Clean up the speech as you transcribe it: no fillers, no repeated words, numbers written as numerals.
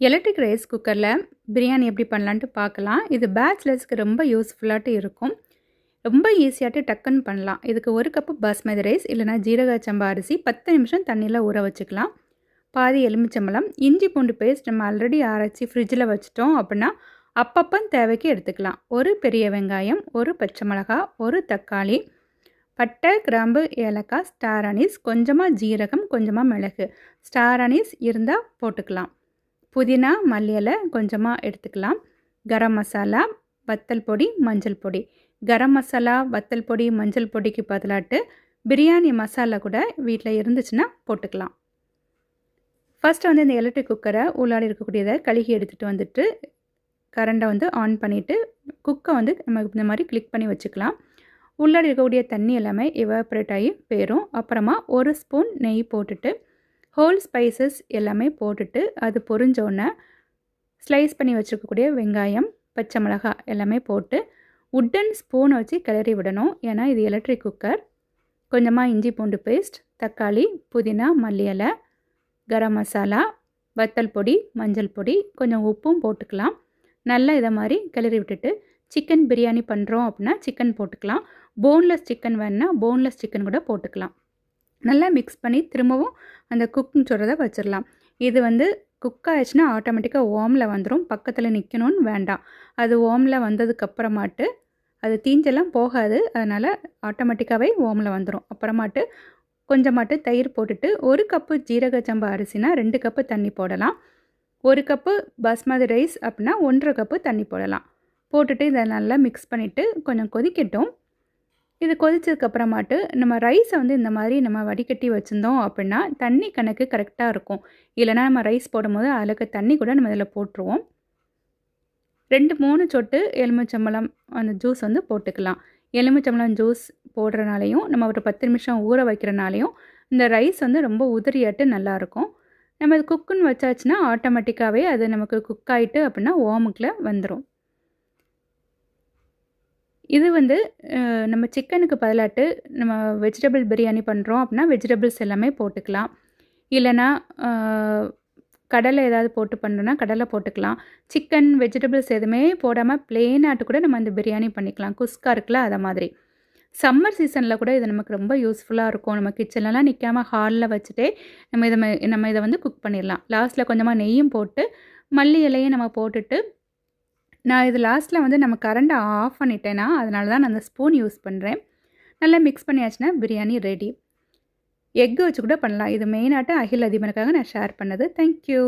Electric rice குக்கரில் பிரியாணி எப்படி பண்ணலான்ட்டு பார்க்கலாம். இது பேச்சுலர்ஸ்க்கு ரொம்ப யூஸ்ஃபுல்லாட்டு இருக்கும். ரொம்ப ஈஸியாட்டு டக்குன்னு பண்ணலாம். இதுக்கு 1 கப்பு பாஸ்மதி ரைஸ் இல்லைனா ஜீரக சம்பா அரிசி 10 நிமிஷம் தண்ணியில் ஊற வச்சுக்கலாம். பாதி எலுமிச்சம்பழம், இஞ்சி பூண்டு பேஸ்ட் நம்ம ஆல்ரெடி அரைச்சி ஃப்ரிட்ஜில் வச்சுட்டோம் அப்படின்னா அப்பப்போ தேவைக்கு எடுத்துக்கலாம். ஒரு பெரிய வெங்காயம், ஒரு பச்சை மிளகாய், ஒரு தக்காளி, பட்டை, கிராம்பு, ஏலக்காய், ஸ்டார் அனீஸ், கொஞ்சமாக ஜீரகம், கொஞ்சமாக மிளகு. ஸ்டார் அனீஸ் இருந்தால் போட்டுக்கலாம். புதினா, மல்லி இலை கொஞ்சமாக எடுத்துக்கலாம். கரம் மசாலா, வத்தல் பொடி, மஞ்சள் பொடி. கரம் மசாலா, வத்தல் பொடி, மஞ்சள் பொடிக்கு பதிலாட்டு பிரியாணி மசாலா கூட வீட்டில் இருந்துச்சுன்னா போட்டுக்கலாம். ஃபஸ்ட்டு வந்து இந்த எலக்ட்ரிக் குக்கரை உள்ளாடி இருக்கக்கூடியதை கழுகி எடுத்துகிட்டு வந்துட்டு கரண்டை வந்து ஆன் பண்ணிவிட்டு குக்கை வந்து நம்ம இந்த மாதிரி கிளிக் பண்ணி வச்சுக்கலாம். உள்ளாடி இருக்கக்கூடிய தண்ணி எல்லாமே எவாப்ரேட் ஆகி போயிடும். அப்புறமா 1 ஸ்பூன் நெய் போட்டுட்டு ஹோல் ஸ்பைசஸ் எல்லாமே போட்டுட்டு அது பொரிஞ்சோடனே ஸ்லைஸ் பண்ணி வச்சுருக்கக்கூடிய வெங்காயம், பச்சை மிளகாய் எல்லாமே போட்டு உட்டன் ஸ்பூனை வச்சு கிளறி விடணும். ஏன்னா இது எலக்ட்ரிக் குக்கர். கொஞ்சமாக இஞ்சி பூண்டு பேஸ்ட், தக்காளி, புதினா, மல்லி இலை, கரம் மசாலா, வத்தல் பொடி, மஞ்சள் பொடி, கொஞ்சம் உப்பும் போட்டுக்கலாம். நல்லா இதை மாதிரி கிளறி விட்டுட்டு சிக்கன் பிரியாணி பண்ணுறோம் அப்படின்னா சிக்கன் போட்டுக்கலாம். போன்லெஸ் சிக்கன் வேணுன்னா போன்லெஸ் சிக்கன் கூட போட்டுக்கலாம். நல்லா மிக்ஸ் பண்ணி திரும்பவும் அந்த குக்குன்னு சொல்கிறத வச்சிடலாம். இது வந்து குக் ஆயிடுச்சுன்னா ஆட்டோமேட்டிக்காக ஓமில் வந்துடும். பக்கத்தில் நிற்கணும்னு வேண்டாம். அது ஓமில் வந்ததுக்கப்புறமாட்டு அது தீஞ்செல்லாம் போகாது. அதனால் ஆட்டோமேட்டிக்காகவே ஓமில் வந்துடும். அப்புறமாட்டு கொஞ்சமாட்டு தயிர் போட்டுட்டு 1 கப்பு ஜீரக சம்பா அரிசினா 2 கப்பு தண்ணி போடலாம். 1 கப்பு பாஸ்மதி ரைஸ் அப்படின்னா 1.5 கப்பு தண்ணி போடலாம். போட்டுட்டு இதை நல்லா மிக்ஸ் பண்ணிவிட்டு கொஞ்சம் கொதிக்கட்டும். இது கொதிச்சதுக்கப்புறமாட்டு நம்ம ரைஸை வந்து இந்த மாதிரி நம்ம வடிகட்டி வச்சுருந்தோம் அப்படின்னா தண்ணி கணக்கு கரெக்டாக இருக்கும். இல்லைனா நம்ம ரைஸ் போடும்போது அதில் தண்ணி கூட நம்ம இதில் போட்டுருவோம். 2-3 சொட்டு எலுமிச்சம்பழம் அந்த ஜூஸ் வந்து போட்டுக்கலாம். எலுமிச்சம்பழம் ஜூஸ் போடுறனாலையும் நம்ம ஒரு 10 நிமிஷம் ஊற வைக்கிறனாலையும் இந்த ரைஸ் வந்து ரொம்ப உதிரியாட்டு நல்லாயிருக்கும். நம்ம இது குக்குன்னு வச்சாச்சுன்னா ஆட்டோமேட்டிக்காகவே அது நமக்கு குக் ஆகிட்டு அப்படின்னா ஓமுக்குள்ளே வந்துடும். இது வந்து நம்ம சிக்கனுக்கு பதிலாட்டு நம்ம வெஜிடபிள் பிரியாணி பண்ணுறோம் அப்படின்னா வெஜிடபிள்ஸ் எல்லாமே போட்டுக்கலாம். இல்லைனா கடலை ஏதாவது போட்டு பண்ணுறோன்னா கடலை போட்டுக்கலாம். சிக்கன், வெஜிடபிள்ஸ் எதுவுமே போடாமல் ப்ளெயினாட்டு கூட நம்ம அந்த பிரியாணி பண்ணிக்கலாம். குஸ்கா இருக்குல்ல அதை மாதிரி. சம்மர் சீசனில் கூட இது நமக்கு ரொம்ப யூஸ்ஃபுல்லாக இருக்கும். நம்ம கிச்சன்லலாம் நிற்காம ஹாலில் வச்சுட்டே நம்ம இதை வந்து குக் பண்ணிடலாம். லாஸ்ட்டில் கொஞ்சமாக நெய்யும் போட்டு மல்லி இலையும் நம்ம போட்டுட்டு நான் இது லாஸ்ட்டில் வந்து நம்ம கரண்டை ஆஃப் பண்ணிட்டேன்னா அதனால தான் நான் அந்த ஸ்பூன் யூஸ் பண்ணுறேன். நல்லா மிக்ஸ் பண்ணியாச்சுன்னா பிரியாணி ரெடி. எக்கு வச்சு கூட பண்ணலாம். இது மெயினாட்டு அகில் அதிபனுக்காக நான் ஷேர் பண்ணது. தேங்க்யூ.